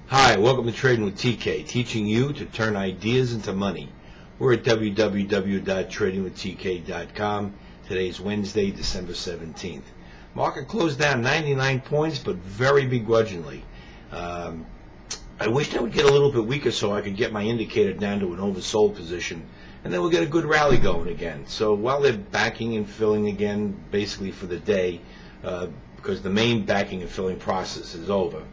Hi, welcome to Trading with TK, teaching you to turn ideas into money. We're at www.tradingwithtk.com. Today is Wednesday, December 17th. Market closed down 99 points, but very begrudgingly. I wish they would get a little bit weaker so I could get my indicator down to an oversold position, and then we'll get a good rally going again. So while they're backing and filling again, basically for the day, because the main backing and filling process is over,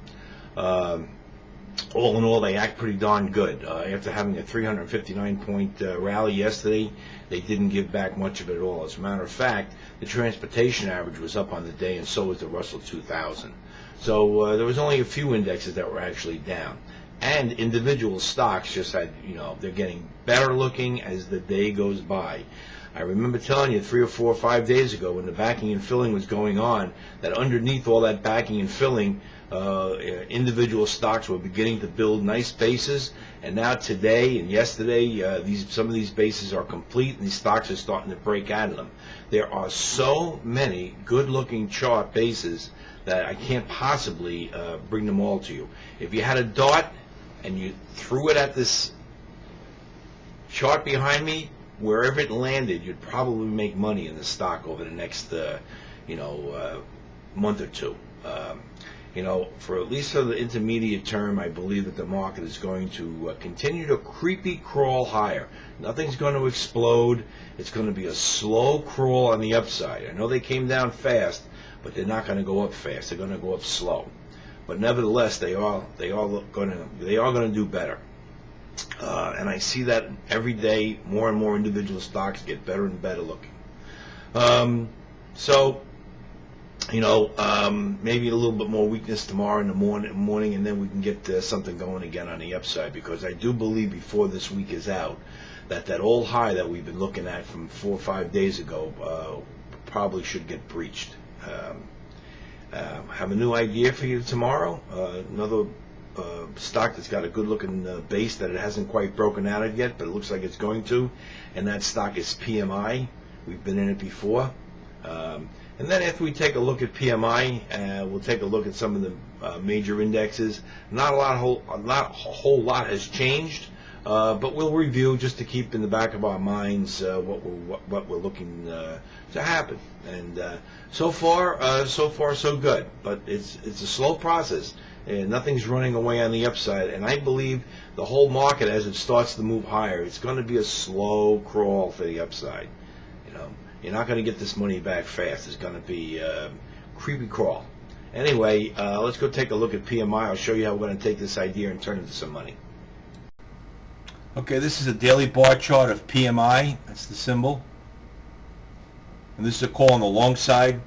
all in all, they act pretty darn good. After having a 359-point rally yesterday, they didn't give back much of it at all. As a matter of fact, the transportation average was up on the day, and so was the Russell 2000. So there was only a few indexes that were actually down. And individual stocks just had, they're getting better looking as the day goes by. I remember telling you 3 or 4 or 5 days ago when the backing and filling was going on that underneath all that backing and filling, individual stocks were beginning to build nice bases, and now today and yesterday, some of these bases are complete, and these stocks are starting to break out of them. There are so many good-looking chart bases that I can't possibly bring them all to you. If you had a dart and you threw it at this chart behind me, wherever it landed, you'd probably make money in the stock over the next, month or two. For at least for the intermediate term, I believe that the market is going to continue to creepy crawl higher. Nothing's going to explode. It's going to be a slow crawl on the upside. I know they came down fast, but they're not going to go up fast. They're going to go up slow. But nevertheless, they are going to do better. And I see that every day. More and more individual stocks get better and better looking. Maybe a little bit more weakness tomorrow in the morning, and then we can get something going again on the upside, because I do believe before this week is out that old high that we've been looking at from 4 or 5 days ago probably should get breached. Have a new idea for you tomorrow. Another stock that's got a good looking base that it hasn't quite broken out of yet, but it looks like it's going to, and that stock is PMI. We've been in it before. And then after we take a look at PMI, we'll take a look at some of the major indexes. Not a whole lot has changed, but we'll review just to keep in the back of our minds what we're looking to happen. And so far so good. But it's a slow process, and nothing's running away on the upside. And I believe the whole market, as it starts to move higher, it's going to be a slow crawl for the upside. You're not going to get this money back fast. It's going to be creepy crawl. Anyway, let's go take a look at PMI. I'll show you how we're going to take this idea and turn it into some money. Okay, this is a daily bar chart of PMI. That's the symbol. And this is a call on the long side.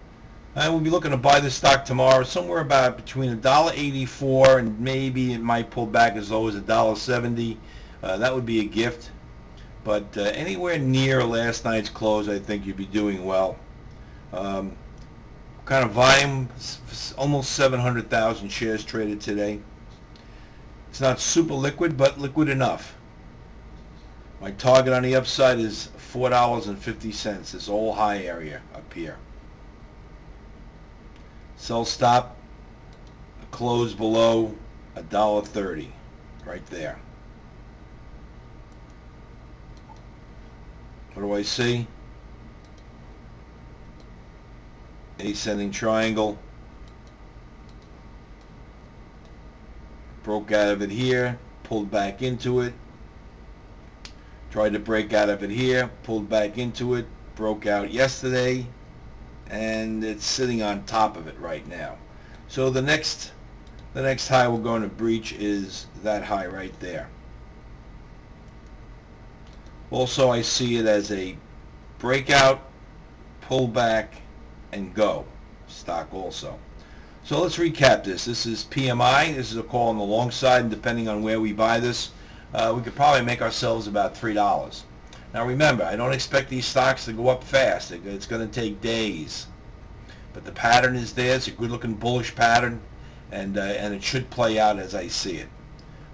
We'll be looking to buy this stock tomorrow somewhere about between $1.84 and maybe it might pull back as low as $1.70. That would be a gift. But anywhere near last night's close, I think you'd be doing well. Kind of volume, almost 700,000 shares traded today. It's not super liquid, but liquid enough. My target on the upside is $4.50, this whole high area up here. Sell stop, close below $1.30, right there. What do I see? Ascending triangle. Broke out of it here, pulled back into it. Tried to break out of it here, pulled back into it, broke out yesterday, and it's sitting on top of it right now. So the next high we're going to breach is that high right there. Also, I see it as a breakout, pull back, and go stock also. So let's recap this. This is PMI. This is a call on the long side, and depending on where we buy this, we could probably make ourselves about $3. Now remember, I don't expect these stocks to go up fast. It's going to take days. But the pattern is there. It's a good-looking bullish pattern, and it should play out as I see it.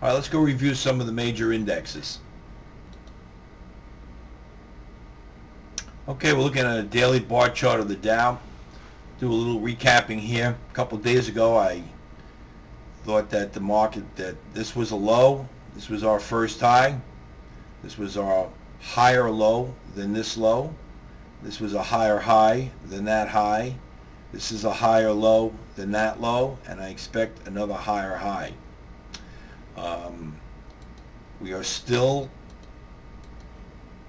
All right, let's go review some of the major indexes. Okay, we're looking at a daily bar chart of the Dow. Do a little recapping here. A couple of days ago, I thought that the market, that this was a low, this was our first high, this was our higher low than this low, this was a higher high than that high, this is a higher low than that low, and I expect another higher high. We are still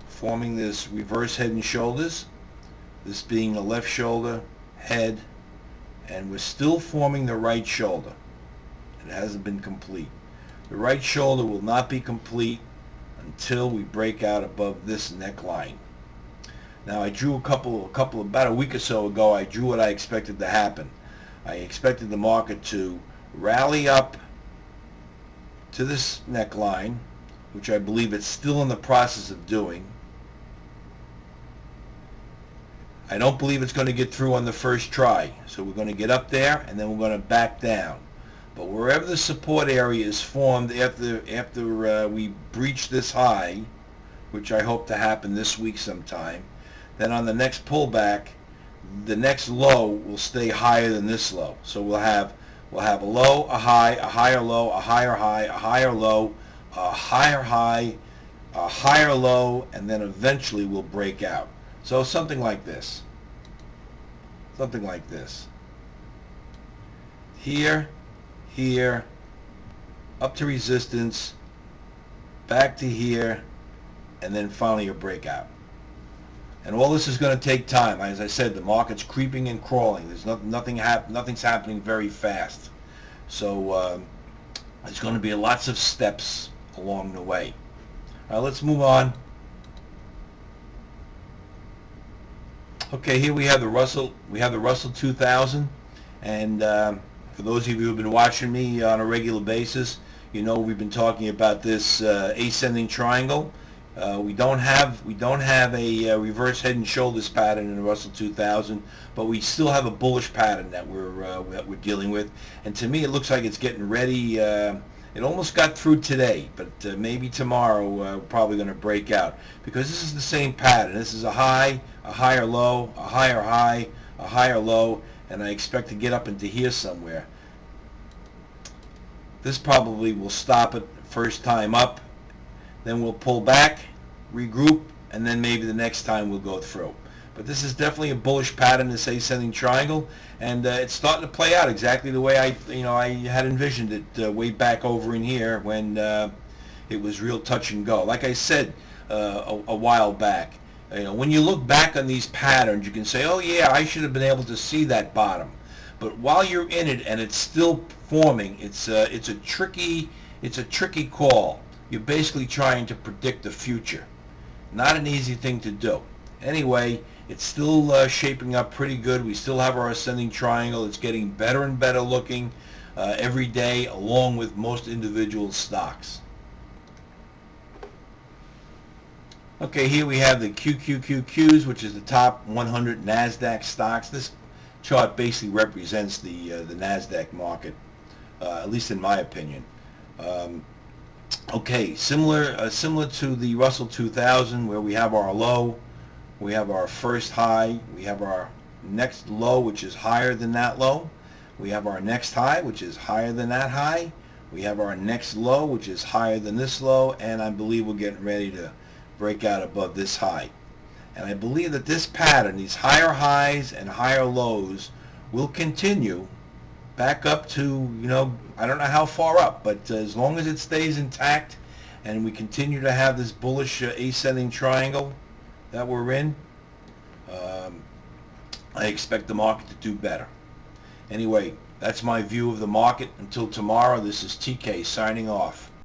forming this reverse head and shoulders, this being the left shoulder, head, and we're still forming the right shoulder. It hasn't been complete. The right shoulder will not be complete until we break out above this neckline. Now I drew about a week or so ago, I drew what I expected to happen. I expected the market to rally up to this neckline, which I believe it's still in the process of doing. I don't believe it's going to get through on the first try, so we're going to get up there and then we're going to back down. But wherever the support area is formed after we breach this high, which I hope to happen this week sometime, then on the next pullback, the next low will stay higher than this low. So we'll have a low, a high, a higher low, a higher high, a higher low, a higher high, a higher low, and then eventually we'll break out. So something like this. Something like this. Here, here, up to resistance, back to here, and then finally a breakout. And all this is going to take time. As I said, the market's creeping and crawling. There's nothing's happening very fast. So there's going to be lots of steps along the way. All right, let's move on. Okay, here we have the Russell 2000, and for those of you who have been watching me on a regular basis, you know we've been talking about this ascending triangle. We don't have a reverse head and shoulders pattern in the Russell 2000, but we still have a bullish pattern that we're dealing with. And to me, it looks like it's getting ready. It almost got through today, but maybe tomorrow we're probably going to break out, because this is the same pattern. This is a high, a higher low, a higher high, a higher low, and I expect to get up into here somewhere. This probably will stop it first time up, then we'll pull back, regroup, and then maybe the next time we'll go through. But this is definitely a bullish pattern, this ascending triangle, and it's starting to play out exactly the way I had envisioned it way back over in here when it was real touch and go. Like I said a while back, when you look back on these patterns, you can say, oh yeah, I should have been able to see that bottom. But while you're in it and it's still forming, it's a tricky call. You're basically trying to predict the future. Not an easy thing to do. Anyway, it's still shaping up pretty good. We still have our ascending triangle. It's getting better and better looking every day, along with most individual stocks. Okay, here we have the QQQQs, which is the top 100 NASDAQ stocks. This chart basically represents the NASDAQ market, at least in my opinion. Okay, similar to the Russell 2000, where we have our low, we have our first high, we have our next low, which is higher than that low, we have our next high, which is higher than that high, we have our next low, which is higher than this low, and I believe we're getting ready to break out above this high. And I believe that this pattern, these higher highs and higher lows, will continue back up to, I don't know how far up, but as long as it stays intact and we continue to have this bullish ascending triangle that we're in, I expect the market to do better. Anyway, that's my view of the market. Until tomorrow, this is TK signing off.